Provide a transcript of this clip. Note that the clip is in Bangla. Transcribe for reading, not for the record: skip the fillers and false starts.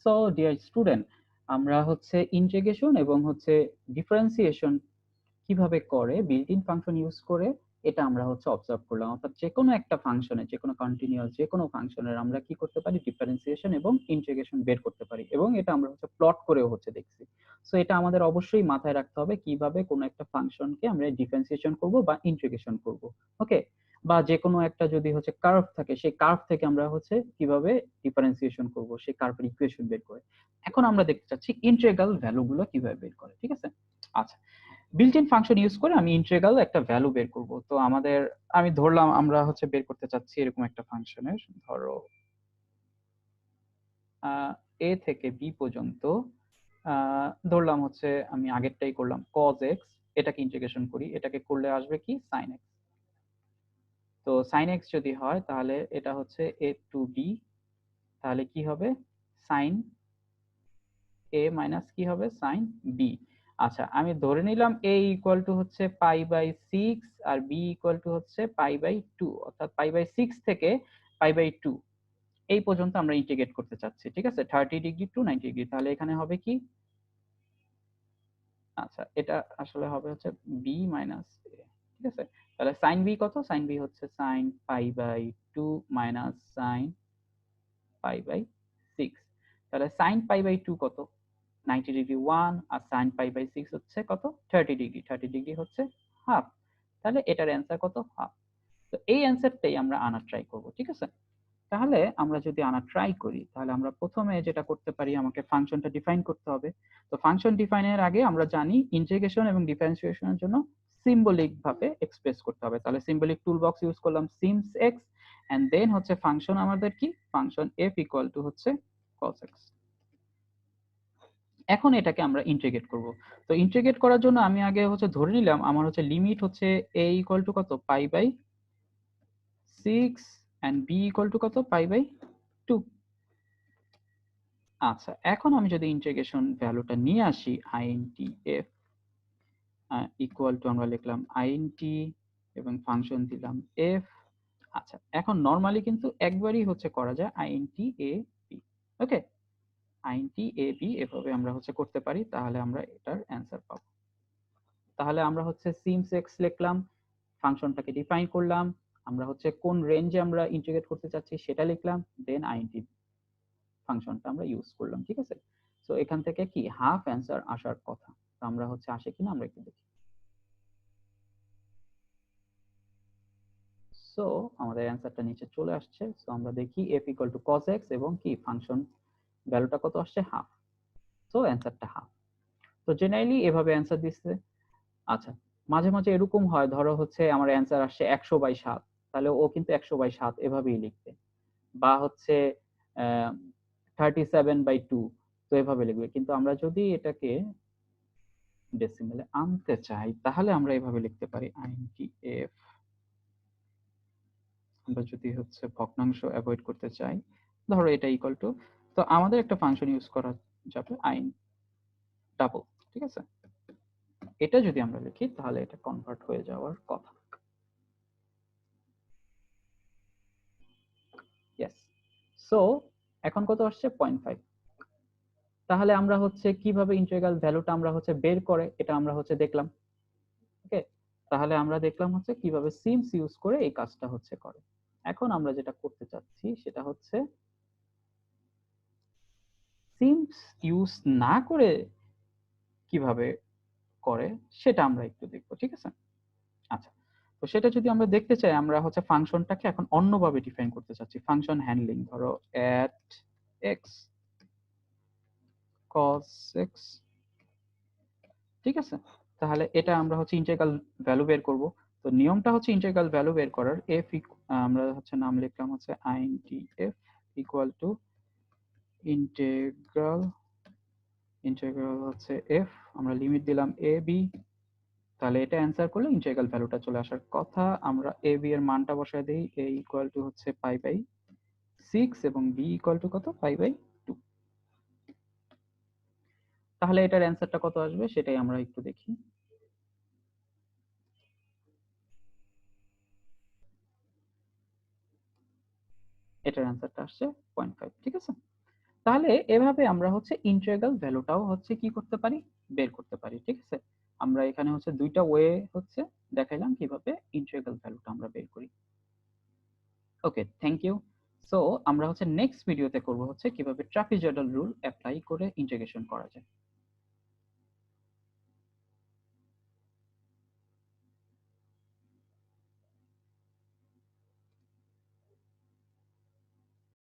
সো ডিয়ার স্টুডেন্ট, আমরা হচ্ছে ইন্টিগ্রেশন এবং হচ্ছে ডিফারেন্সিয়েশন কিভাবে করে বিল্ট ইন ফাংশন ইউজ করে এটা আমরা হচ্ছে অবজার্ভ করলাম। অর্থাৎ যে কোনো একটা ফাংশনে, যে কোনো কন্টিনিউয়াস যে কোনো ফাংশনের আমরা কি করতে পারি, ডিফারেন্সিয়েশন এবং ইন্টিগ্রেশন বের করতে পারি, এবং এটা আমরা হচ্ছে প্লট করেও হচ্ছে দেখছি। সো এটা আমাদের অবশ্যই মাথায় রাখতে হবে কিভাবে কোনো একটা ফাংশনকে আমরা ডিফারেন্সিয়েশন করব বা ইন্টিগ্রেশন করব। ওকে, বা যে কোনো একটা যদি হচ্ছে কার্ভ থাকে, সেই কার্ভ থেকে আমরা হচ্ছে কিভাবে ডিফারেন্সিয়েশন করব, সেই কার্ভের ইকুয়েশন বের করে। এখন আমরা দেখতে চাচ্ছি ইন্টিগ্রাল ভ্যালুগুলো কিভাবে বের করে। ঠিক আছে, আচ্ছা, বিল্ট ইন ফাংশন ইউজ করে আমি ইন্টিগ্রাল একটা ভ্যালু বের করব। তো আমাদের, আমি ধরলাম আমরা হচ্ছে বের করতে চাচ্ছি এরকম একটা ফাংশনের, ধরো এ থেকে বি পর্যন্ত, ধরলাম হচ্ছে আমি আগেরটাই করলাম cos x, এটাকে ইন্টিগ্রেশন করি, এটাকে করলে আসবে কি sin x। তো sin x যদি হয় তাহলে এটা হচ্ছে a টু b, তাহলে কি হবে sin a মাইনাস কি হবে sin b। আচ্ছা, আমি ধরে নিলাম a ইকুয়াল টু হচ্ছে পাই বাই সিক্স আর b ইকুয়াল টু হচ্ছে পাই বাই টু, অর্থাৎ পাই বাই সিক্স থেকে পাই বাই টু এই পর্যন্ত আমরা ইন্টিগ্রেট করতে চাচ্ছি। ঠিক আছে, 30 ডিগ্রি টু 90 ডিগ্রি, তাহলে এখানে হবে কি, আচ্ছা এটা আসলে হবে হচ্ছে বি মাইনাস এ। ঠিক আছে, তাহলে সাইন বি কত, সাইন বি হচ্ছে sine pi by two minus sine pi by six. তাহলে সাইন পাই বাই টু কত, 90 ডিগ্রি ওয়ান, আর সাইন পাই বাই সিক্স হচ্ছে কত, 30 ডিগ্রি, 30 ডিগ্রি হচ্ছে হাফ। তাহলে এটার অ্যান্সার কত, হাফ। তো এই অ্যান্সারটাই আমরা আনার ট্রাই করব। ঠিক আছে, তাহলে আমরা যদি আনা ট্রাই করি, তাহলে আমরা প্রথমে যেটা করতে পারি, আমাকে ফাংশনটা ডিফাইন করতে হবে। তো ফাংশন ডিফাইনের আগে আমরা জানি ইন্টিগ্রেশন এবং ডিফারেন্সিয়েশনের জন্য সিম্বলিক ভাবে এক্সপ্রেস করতে হবে। তাহলে সিম্বলিক টুল বক্স ইউজ করলাম সিমস এক্স, এন্ড দেন হচ্ছে ফাংশন আমাদের কি, ফাংশন এফ ইকুয়াল টু হচ্ছে cos x। এখন এটাকে আমরা ইন্টিগ্রেট করব। তো ইন্টিগ্রেট করার জন্য আমি আগে হচ্ছে ধরে নিলাম আমার হচ্ছে লিমিট হচ্ছে a ইকুয়াল টু কত, pi by six, and b equal to কত, পাই বাই টু। আচ্ছা, এখন আমি যদি ইন্টিগ্রেশন ভ্যালুটা নিয়ে আসি, আইএনটি এফ ইকুয়াল টু আমরা লিখলাম আইএনটি এবং ফাংশন দিলাম এফ। আচ্ছা, এখন নরমালি কিন্তু একবারই হচ্ছে করা যায় int A B. Okay, int A B এভাবে আমরা হচ্ছে করতে পারি, তাহলে আমরা এটার অ্যান্সার পাবো। তাহলে আমরা হচ্ছে সিমস এক্স লিখলাম, ফাংশনটাকে ডিফাইন করলাম, আমরা হচ্ছে কোন রেঞ্জে আমরা ইন্টিগ্রেট করতে চাচ্ছি সেটা লিখলাম, দেন আইএনটি ফাংশনটা আমরা ইউজ করলাম। ঠিক আছে, তো এখান থেকে কি হাফ অ্যান্সার আসার কথা, তো আমরা হচ্ছে আসে কিনা আমরা একটু দেখি। সো আমাদের অ্যান্সারটা নিচে চলে আসছে। সো আমরা দেখি F equal to cos x এবং কি ফাংশন ভ্যালুটা কত আসছে, হাফ। সো অ্যান্সারটা হাফ। তো জেনারেলি এভাবে অ্যান্সার দিচ্ছে। আচ্ছা, মাঝে মাঝে এরকম হয়, ধরো হচ্ছে আমার অ্যান্সার আসছে 100/7, তাহলে ও কিন্তু 100/7 এভাবেই লিখবে, বা হচ্ছে 37/2, তো এভাবে লিখবে। কিন্তু আমরা যদি এটাকে ডেসিমেলে আনতে চাই, তাহলে আমরা এভাবে লিখতে পারি আইএনটি এফ। আমরা যদি হচ্ছে ভগ্নাংশ অ্যাভয়েড করতে চাই, ধরো এটা ইকুয়াল টু, তো আমাদের একটা ফাংশন ইউজ করা যাবে আইন ডাবল। ঠিক আছে, এটা যদি আমরা লিখি তাহলে এটা কনভার্ট হয়ে যাওয়ার কথা। ইয়েস, সো এখন কত আসছে, 0.5। তাহলে আমরা হচ্ছে কিভাবে ইন্টিগ্রাল ভ্যালুটা আমরা হচ্ছে বের করে এটা আমরা হচ্ছে দেখলাম। ওকে, তাহলে আমরা দেখলাম হচ্ছে কিভাবে সিমস ইউজ করে এই কাজটা হচ্ছে করে। এখন আমরা যেটা করতে চাচ্ছি সেটা হচ্ছে সিমস ইউজ না করে কিভাবে করে সেটা আমরা একটু দেখবো। ঠিক আছে, আচ্ছা, তো সেটা যদি আমরা দেখতে চাই, আমরা হচ্ছে ফাংশনটাকে এখন অন্যভাবে ডিফাইন করতে চাচ্ছি। ফাংশন হ্যান্ডলিং, ধরো at x cos x। ঠিক আছে, তাহলে এটা আমরা হচ্ছে ইন্টিগ্রাল ভ্যালু বের করব। তো নিয়মটা হচ্ছে ইন্টিগ্রাল ভ্যালু বের করার এফ, আমরা হচ্ছে নাম লিখলাম হচ্ছে int F equal to integral, integral হচ্ছে এফ, আমরা লিমিট দিলাম এ বি, তাহলে এটা অ্যান্সার করলে ইন্টিগ্রাল ভ্যালুটা চলে আসার কথা। আমরা এ বি এর মানটা বসায় দেই, এ ইকুয়াল টু হচ্ছে পাই বাই সিক্স এবং বি ইকুয়াল টু কত, পাই বাই টু। তাহলে এটার অ্যান্সারটা কত আসবে সেটাই আমরা একটু দেখি। এটার অ্যান্সারটা আসছে 0.5। ঠিক আছে, তাহলে এভাবে আমরা হচ্ছে ইন্টিগ্রাল ভ্যালুটাও হচ্ছে কি করতে পারি, বের করতে পারি। ঠিক আছে, আমরা এখানে হচ্ছে দুইটা ওয়ে হচ্ছে দেখাইলাম কিভাবে ইন্টিগ্রাল ভ্যালুটা আমরা বের করি। ওকে, থ্যাংক ইউ। সো আমরা হচ্ছে নেক্সট ভিডিওতে করব হচ্ছে কিভাবে ট্রাপিজয়েডাল রুল অ্যাপ্লাই করে ইন্টিগ্রেশন করা যায়।